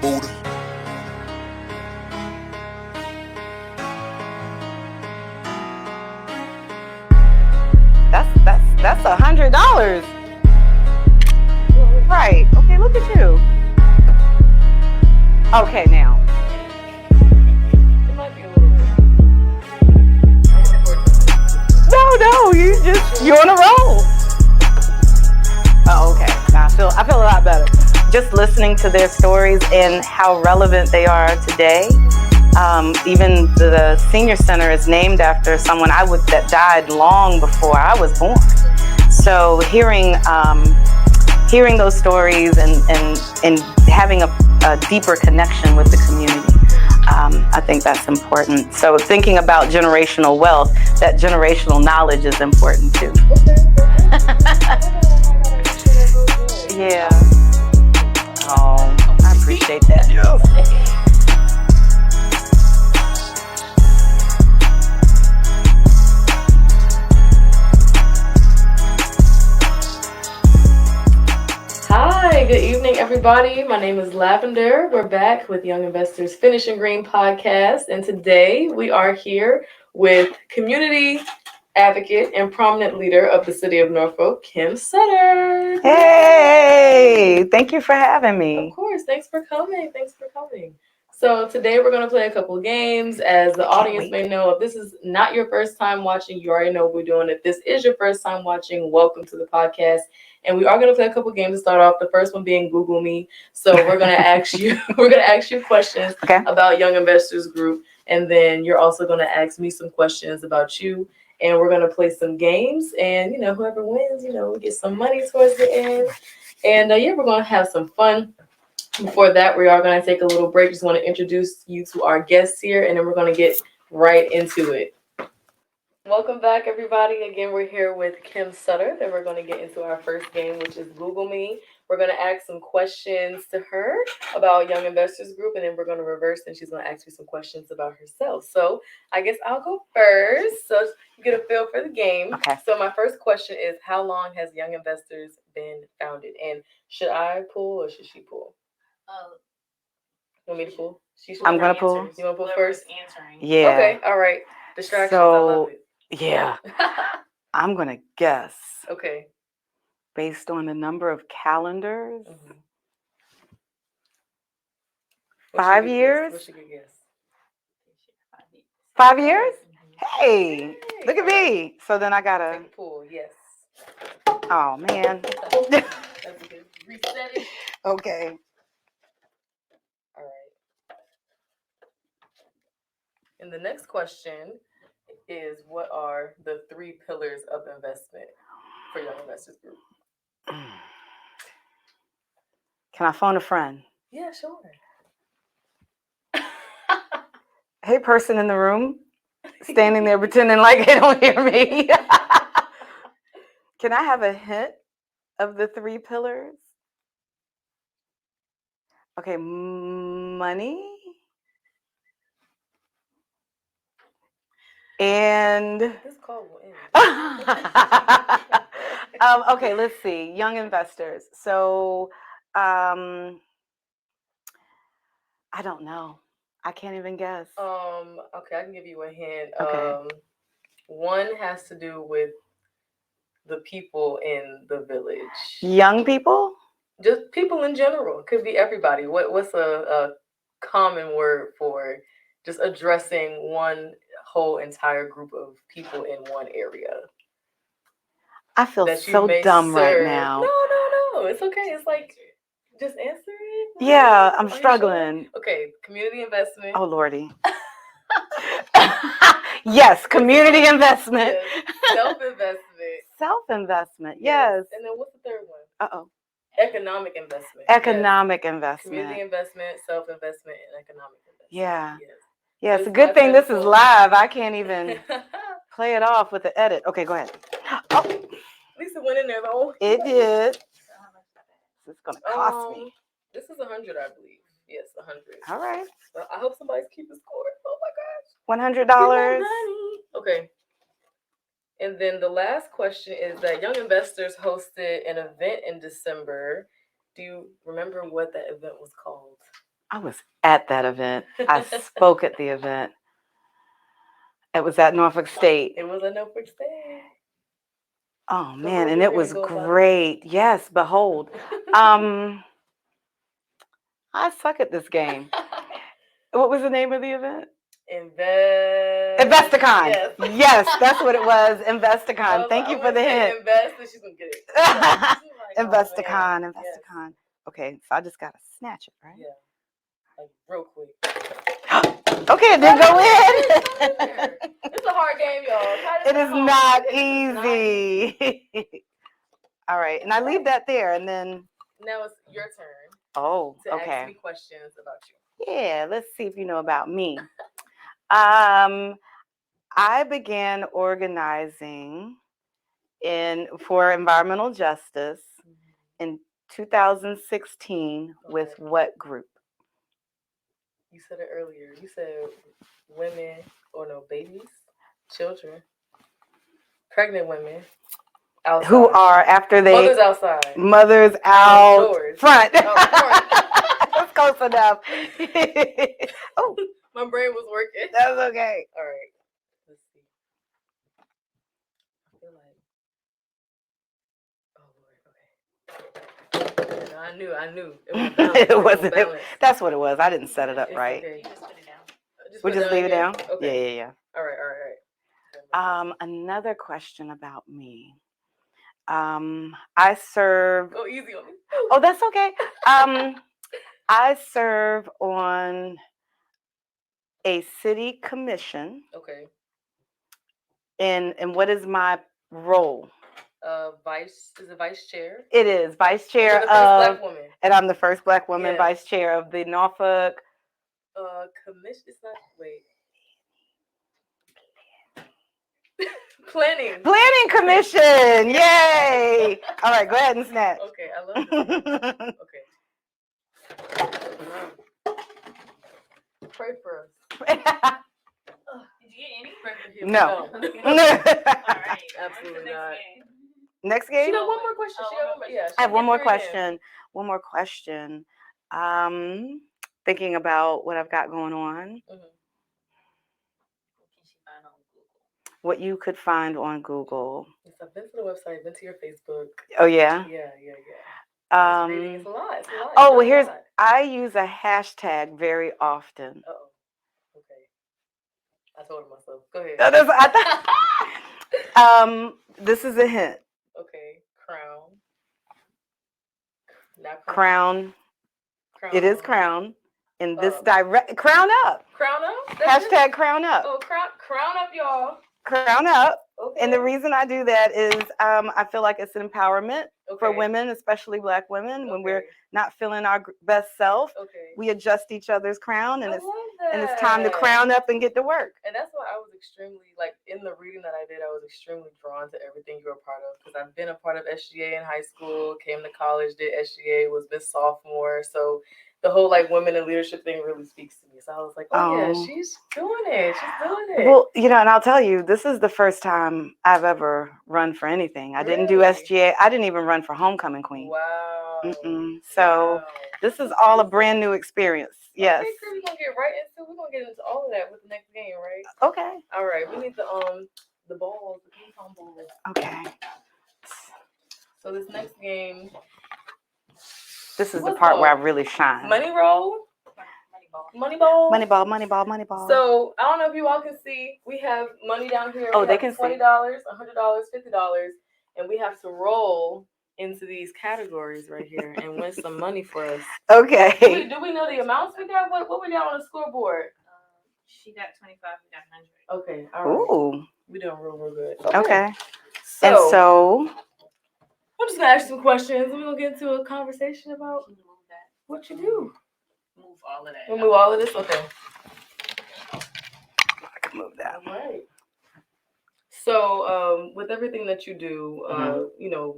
Buddha. That's $100. Right. Okay, look at you. Okay, now. It might be a little bit. No, you're on a roll. Oh, okay. Now I feel a lot better. Just listening to their stories and how relevant they are today. Even the senior center is named after someone that died long before I was born. So hearing those stories and having a deeper connection with the community, I think that's important. So thinking about generational wealth, that generational knowledge is important too. Yeah. Oh, I appreciate that. Hi, good evening, everybody. My name is Lavender. We're back with Young Investors Finishing Green podcast, and today we are here with community advocate and prominent leader of the city of Norfolk, Kim Sudderth. Hey, thank you for having me. Of course, thanks for coming. So today we're going to play a couple of games. As the audience may know, if this is not your first time watching, you already know what we're doing. If this is your first time watching, welcome to the podcast. And we are going to play a couple of games to start off. The first one being Google Me. So we're going to ask you questions about Young Investors Group, and then you're also going to ask me some questions about you. And we're going to play some games, and whoever wins, we get some money towards the end. And we're going to have some fun. Before that, we are going to take a little break. Just want to introduce you to our guests here, and then we're going to get right into it. Welcome back, everybody. Again, we're here with Kim Sudderth, and we're going to get into our first game, which is Google Me. We're going to ask some questions to her about Young Investors Group, and then we're going to reverse, and she's going to ask me some questions about herself. So I guess I'll go first, so you get a feel for the game. Okay. So my first question is, how long has Young Investors been founded? And should I pull or should she pull? You want me to pull? I'm going to pull. You want to pull first? Answering. Yeah. Okay, all right. Distractions, I love it. Yeah. I'm going to guess. Okay. Based on the number of calendars. Mm-hmm. 5 years? What's your good guess? 5 years? Mm-hmm. Hey, look at me. So then I got to... Take a pull, yes. Oh, man. That's a good reset it. Okay. All right. And the next question is, what are the 3 pillars of investment for Young Investors Group? Can I phone a friend? Yeah, sure. Hey, person in the room, standing there pretending like they don't hear me. Can I have a hint of the 3 pillars? Okay, money. And this call will end. Okay, let's see. Young investors. So I don't know. I can't even guess. Okay, I can give you a hint. Okay. One has to do with the people in the village. Young people? Just people in general. It could be everybody. What's a common word for just addressing one whole entire group of people in one area? I feel so dumb right now. No. It's okay. It's like, just answer it. Yeah, I'm struggling. Sure? Okay, community investment. Oh, Lordy. Yes, community investment. Yes. Self-investment. Self-investment, yes. And then what's the third one? Uh-oh. Economic investment. Economic investment. Community investment, self-investment, and economic investment. Yeah. Yes. Yeah, it's a good thing this is live. I can't even play it off with the edit. Okay, go ahead. Oh. At least it went in there, though. It did. It's going to cost me. This is 100, I believe. Yes, 100. All right. Well, I hope somebody's keeping score. Oh, my gosh. $100. Okay. And then the last question is that Young Investors hosted an event in December. Do you remember what that event was called? I was at that event. I spoke at the event. It was at Norfolk State. It was at Norfolk State. Oh man, and it was great. Yes, behold. I suck at this game. What was the name of the event? Investicon. Yes, that's what it was. Investicon. Thank you for the hint. Invest, and she's gonna get it. Investicon. Investicon. Okay, so I just gotta snatch it, right? Yeah. Like real quick. Okay, it didn't go in. It's a hard game, y'all. It is not easy. All right, and I leave that there, and then. Now it's your turn. Oh, to okay. ask me questions about you. Yeah, let's see if you know about me. I began organizing for environmental justice in 2016 with what group? You said it earlier. You said women, or no, babies, children, pregnant women. Outside. Who are after they mothers outside. Mothers out front. That's close enough. Oh, my brain was working. That's okay. All right. Let's see. I feel like. Oh Lord. Okay. No, I knew. It wasn't balanced. That's what it was. I didn't set it up right. Okay. You just put it down. We just leave it down. Okay. Yeah. All right. Another question about me. I serve. Go easy on me. Oh, that's okay. I serve on a city commission. Okay. And what is my role? Vice chair. It is vice chair of. Black woman. And I'm the first Black woman vice chair of the Norfolk. Commission. It's not. Wait. Planning Commission. Yay! All right, go ahead and snatch. Okay, I love this. Okay. Pray for us. Did you get any? No. All right. Absolutely not. Next game? She got one more question. I have one more question. One more question. Thinking about what I've got going on. What you could find on Google. Yes, I've been to the website, been to your Facebook. Oh yeah? Yeah. It's a lot. Oh, well, I use a hashtag very often. Oh, okay. I told myself. Go ahead. This is a hint. Okay, crown. Crown. It is crown. In this direct, crown up. Crown up. Hashtag crown up. Oh, crown up, y'all. Crown up. Okay. And the reason I do that is I feel like it's an empowerment for women, especially Black women. When we're not feeling our best self, we adjust each other's crown, and it's time to crown up and get to work. And that's why I was extremely, in the reading that I did, I was extremely drawn to everything you were a part of, because I've been a part of SGA in high school, came to college, did SGA, was Miss Sophomore, so the whole women in leadership thing really speaks to me. So I was like, yeah, she's doing it. Well, and I'll tell you, this is the first time I've ever run for anything. I didn't do SGA. I didn't even run for homecoming queen. Wow. So this is all a brand new experience. Yes. Okay, we're gonna get we're gonna get into all of that with the next game, right? Okay. All right. We need the balls, the ping pong balls. Okay. So this next game. This is the part where I really shine. Money roll. Money ball. So I don't know if you all can see. We have money down here. Oh, they can see. $20, $100, $50, and we have to roll into these categories right here and win some money for us. Okay. Do we know the amounts we got? What we got on the scoreboard? She got 25. We got 100. Okay. All right. Ooh. We're doing real good. Okay. So I'm just gonna ask you some questions, and we're gonna get into a conversation about what you do. Move all of that. We'll move all of this. Okay. I can move that. All right. So, with everything that you do,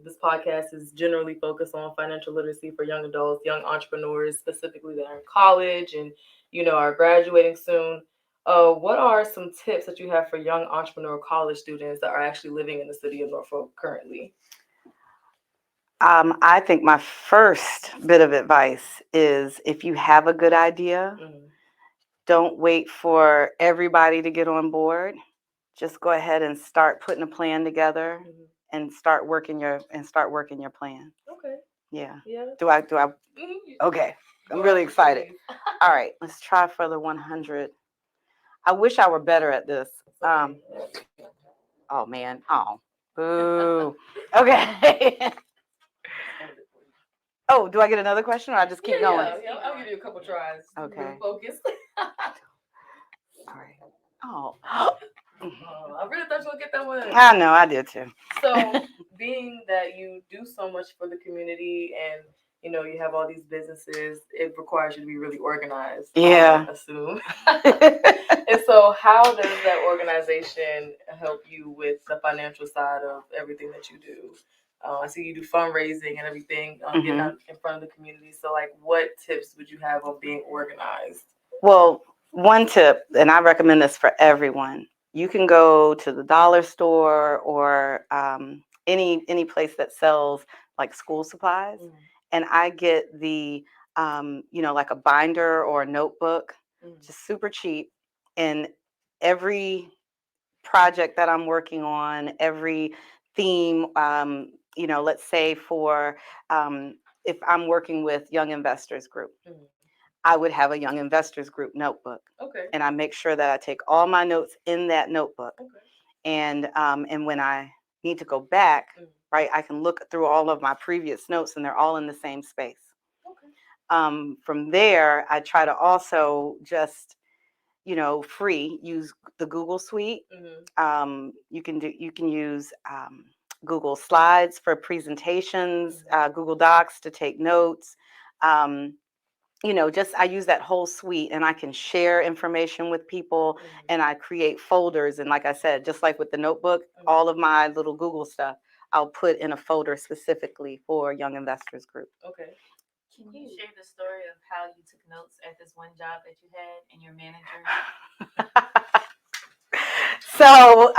this podcast is generally focused on financial literacy for young adults, young entrepreneurs, specifically that are in college and, are graduating soon. What are some tips that you have for young entrepreneur college students that are actually living in the city of Norfolk currently? I think my first bit of advice is if you have a good idea, don't wait for everybody to get on board. Just go ahead and start putting a plan together and start working your plan. Okay. Yeah. Yeah. Do I? Okay. I'm really excited. All right, let's try for the 100. I wish I were better at this. Oh man. Oh. Boo. Okay. Oh, do I get another question or I just keep going? Yeah, I'll give you a couple tries. Okay. Really focus. All right. Oh. I really thought you would get that one. I know, I did too. So, being that you do so much for the community and you have all these businesses, it requires you to be really organized. Yeah. I assume. And so, how does that organization help you with the financial side of everything that you do? I see you do fundraising and everything, getting out in front of the community. So, like, what tips would you have on being organized? Well, one tip, and I recommend this for everyone. You can go to the dollar store or any place that sells like school supplies, and I get the like a binder or a notebook, just super cheap. And every project that I'm working on, every theme, let's say for if I'm working with Young Investors Group, I would have a Young Investors Group notebook. Okay. And I make sure that I take all my notes in that notebook. Okay. And when I need to go back, right, I can look through all of my previous notes and they're all in the same space. Okay. From there, I try to also just use the Google Suite. You can use Google Slides for presentations, Google Docs to take notes. I use that whole suite and I can share information with people and I create folders. And like I said, just like with the notebook, all of my little Google stuff, I'll put in a folder specifically for Young Investors Group. Okay. Can you share the story of how you took notes at this one job that you had and your manager? So,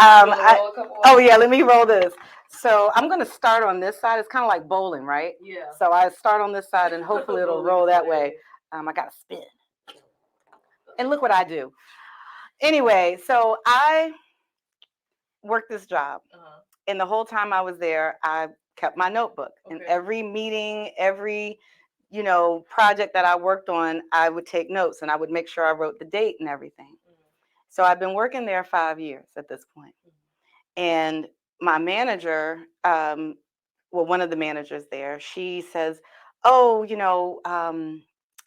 let me roll this. So I'm going to start on this side. It's kind of like bowling, right? Yeah. So I start on this side and hopefully it'll roll that way. I got to spin. And look what I do. Anyway, so I worked this job. And the whole time I was there, I kept my notebook. Okay. And every meeting, every project that I worked on, I would take notes and I would make sure I wrote the date and everything. So I've been working there 5 years at this point. And my manager, one of the managers there, she says, oh,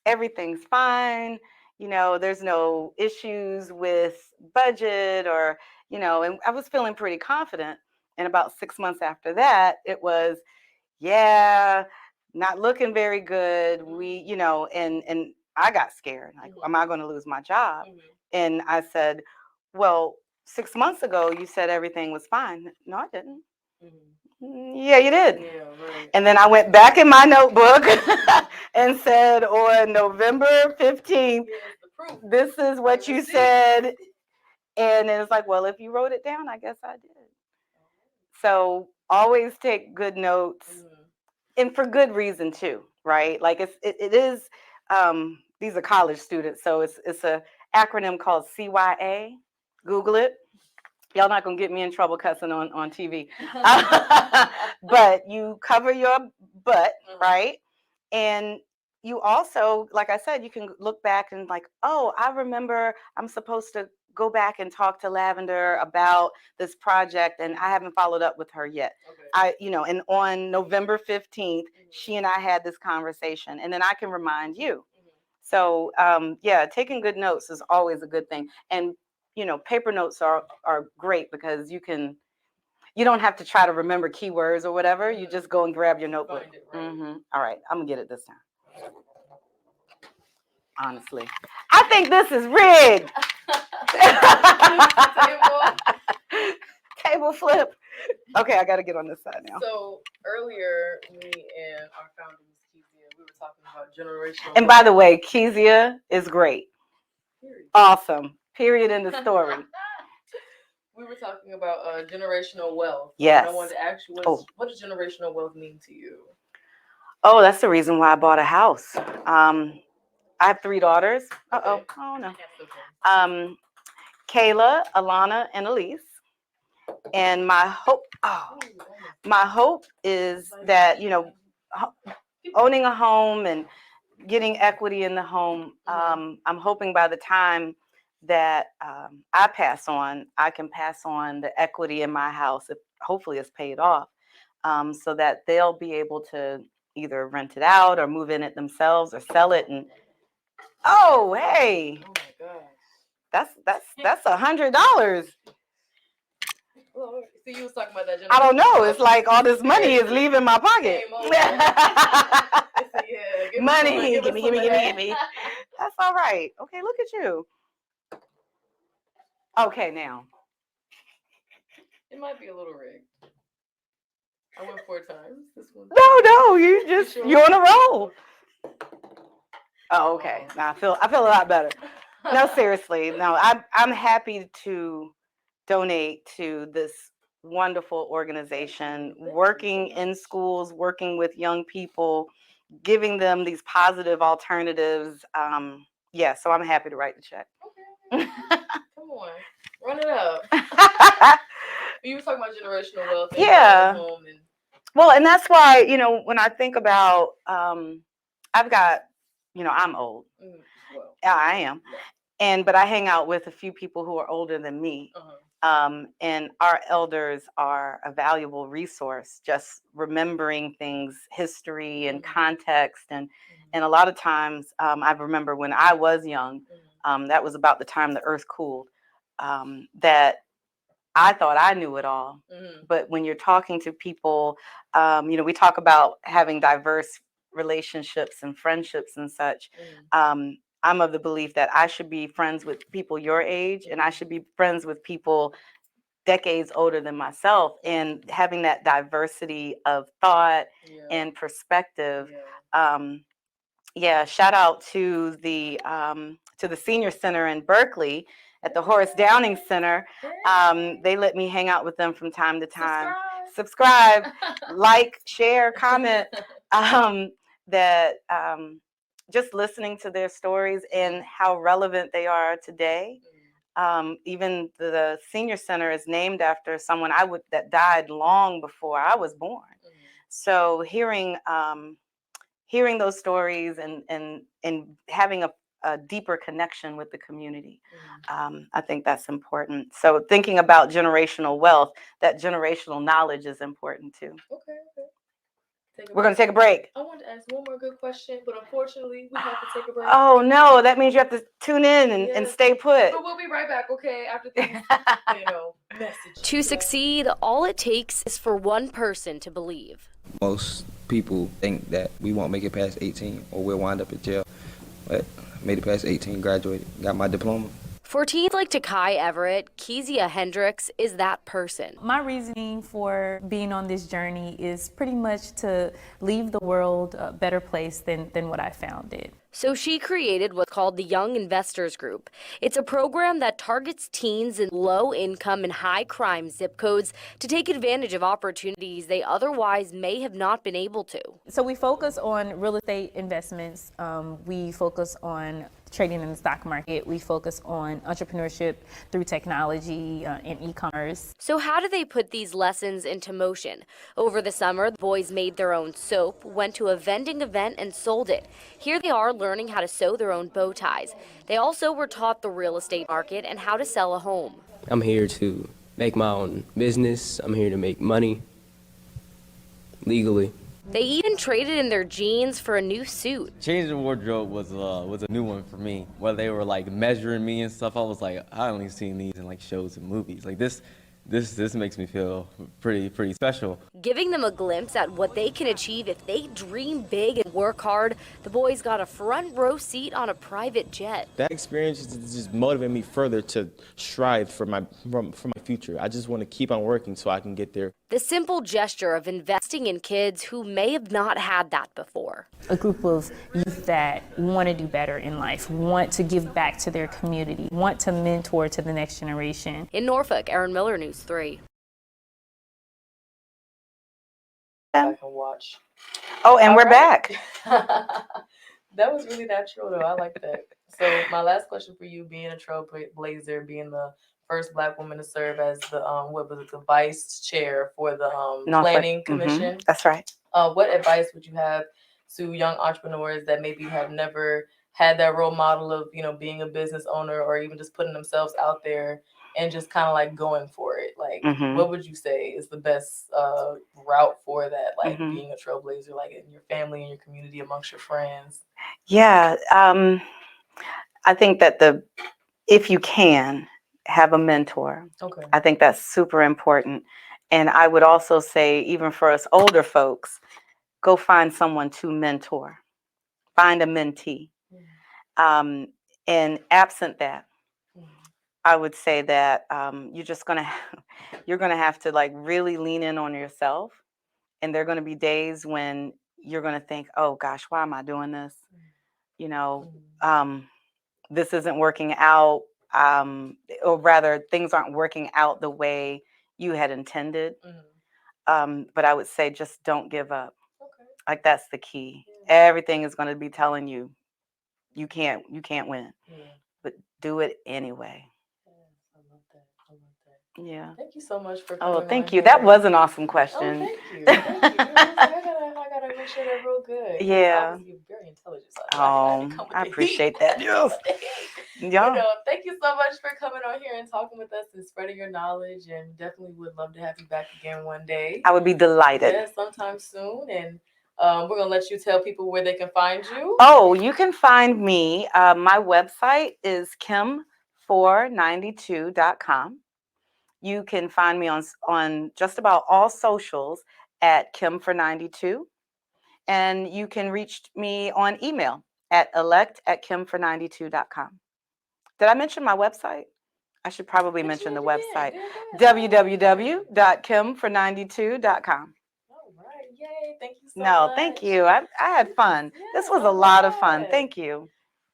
everything's fine. There's no issues with budget or, and I was feeling pretty confident. And about 6 months after that, it was, not looking very good. We, and I got scared. Like, am I going to lose my job? And I said, well, 6 months ago, you said everything was fine. No, I didn't. Yeah, you did. Yeah, right. And then I went back in my notebook and said, on November 15th, this is what you said. And it was like, well, if you wrote it down, I guess I did. So always take good notes. And for good reason too, right? Like it is. These are college students, so it's a acronym called CYA. Google it. Y'all not gonna get me in trouble cussing on TV. But you cover your butt, right? And you also, like I said, you can look back and like, oh, I remember I'm supposed to go back and talk to Lavender about this project and I haven't followed up with her yet. Okay. And on November 15th, she and I had this conversation and then I can remind you. So taking good notes is always a good thing. And paper notes are great because you don't have to try to remember keywords or whatever. You just go and grab your notebook. All right, I'm gonna get it this time. Honestly, I think this is rigged. Table flip. Okay, I got to get on this side now. So earlier, me and our founder, Ms. Kezia, we were talking about generational. And by the way, Kezia is great. Period. Awesome. Period in the story. We were talking about generational wealth. Yes. And I wanted to ask you, what does generational wealth mean to you? Oh, that's the reason why I bought a house. I have 3 daughters. Okay. Oh no. That's okay. Kayla, Alana, and Elise. And my hope is that, owning a home and getting equity in the home, I'm hoping by the time that I pass on, I can pass on the equity in my house, if hopefully it's paid off, so that they'll be able to either rent it out or move in it themselves or sell it. And oh, hey, Oh my gosh. that's $100. So you was talking about that. I don't know. It's like all this money is leaving my pocket. Yeah, Money, give me. That's all right. Okay, look at you. Okay, now. It might be a little rigged. I went 4 times. This one. No, you're on a roll. Oh, okay. Oh. Now I feel a lot better. No, seriously. No, I'm happy to donate to this wonderful organization, working in schools, working with young people, giving them these positive alternatives. Yeah, so I'm happy to write the check. Okay. Come on, run it up. You were talking about generational wealth. Yeah. Home and... Well, and that's why, when I think about, I've got, I'm old. Well, I am. But I hang out with a few people who are older than me. And our elders are a valuable resource, just remembering things, history and context. And a lot of times, I remember when I was young, that was about the time the earth cooled, that I thought I knew it all. But when you're talking to people, we talk about having diverse relationships and friendships and such. I'm of the belief that I should be friends with people your age, and I should be friends with people decades older than myself, and having that diversity of thought and perspective. Shout out to the senior center in Berkeley at the Horace Downing Center. They let me hang out with them from time to time. Subscribe, like, share, comment. Just listening to their stories and how relevant they are today. Even the senior center is named after someone that died long before I was born. So hearing those stories and having a deeper connection with the community, I think that's important. So thinking about generational wealth, that generational knowledge is important too. Okay. We're going to take a break. I want to ask one more good question, but unfortunately, we have to take a break. Oh, no. That means you have to tune in and stay put. But we'll be right back, okay, after these, messages. To succeed, all it takes is for one person to believe. Most people think that we won't make it past 18 or we'll wind up in jail. But I made it past 18, graduated, got my diploma. For teens like Takai Everett, Kezia Hendricks is that person. My reasoning for being on this journey is pretty much to leave the world a better place than what I found it. So she created what's called the Young Investors Group. It's a program that targets teens in low income and high crime zip codes to take advantage of opportunities they otherwise may have not been able to. So we focus on real estate investments. We focus on trading in the stock market. We focus on entrepreneurship through technology and e-commerce. So how do they put these lessons into motion? Over the summer, the boys made their own soap, went to a vending event and sold it. Here they are learning how to sew their own bow ties. They also were taught the real estate market and how to sell a home. I'm here to make my own business. I'm here to make money legally. They even traded in their jeans for a new suit. Changing the wardrobe was a new one for me. While they were like measuring me and stuff, I was like, I only seen these in like shows and movies. Like this makes me feel pretty special. Giving them a glimpse at what they can achieve if they dream big and work hard, the boys got a front row seat on a private jet. That experience just motivated me further to strive for my future. I just want to keep on working so I can get there. The simple gesture of investing in kids who may have not had that before. A group of youth that want to do better in life, want to give back to their community, want to mentor to the next generation. In Norfolk, Erin Miller, News 3. I can watch. Oh, and All we're right. back. That was really natural, though. I like that. So, my last question for you, being a trailblazer, being the first Black woman to serve as the the vice chair for the planning commission. That's right. What advice would you have to young entrepreneurs that maybe have never had that role model of being a business owner or even just putting themselves out there and just kind of like going for it? Like, what would you say is the best route for that? Like being a trailblazer, like in your family and your community, amongst your friends. Yeah, I think that if you can have a mentor, Okay. I think that's super important. And I would also say, even for us older folks, go find someone to mentor, find a mentee. And absent that, I would say that you're gonna have to like really lean in on yourself, and there are gonna be days when you're gonna think, oh gosh, why am I doing this? You know, this isn't working out, or rather, things aren't working out the way you had intended. But I would say just don't give up. Okay. Like that's the key. Everything is going to be telling you you can't win, but do it anyway. I love that. I love that. Yeah. Thank you so much for coming. Oh, thank on you. here. That was an awesome Oh, question. thank you. Thank you. I gotta make sure they're real good. Yeah. Obviously, you're very intelligent. So I appreciate that. Yes. Yeah. But, thank you so much for coming on here and talking with us and spreading your knowledge. And definitely would love to have you back again one day. I would be delighted. Yeah, sometime soon. And we're gonna let you tell people where they can find you. Oh, you can find me. My website is kim492.com. You can find me on just about all socials at Kim492. And you can reach me on email at elect@kim492.com. Did I mention my website? I should probably mention the website. www.kim492.com. All right. Yay. Thank you so No, much. thank you. I had fun. This was a lot of fun. Thank you.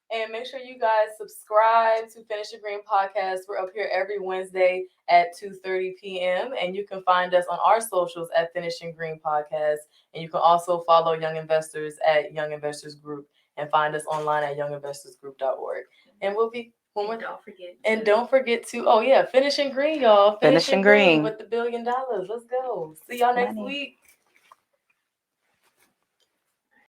And make sure you guys subscribe to Finish Your Green Podcast. We're up here every Wednesday at 2:30 p.m. And you can find us on our socials at Finishing Green Podcast. And you can also follow Young Investors at Young Investors Group and find us online at younginvestorsgroup.org. And we'll be don't forget to Finishing Green, y'all. Finishing Green with the $1 billion. Let's go. See y'all next week.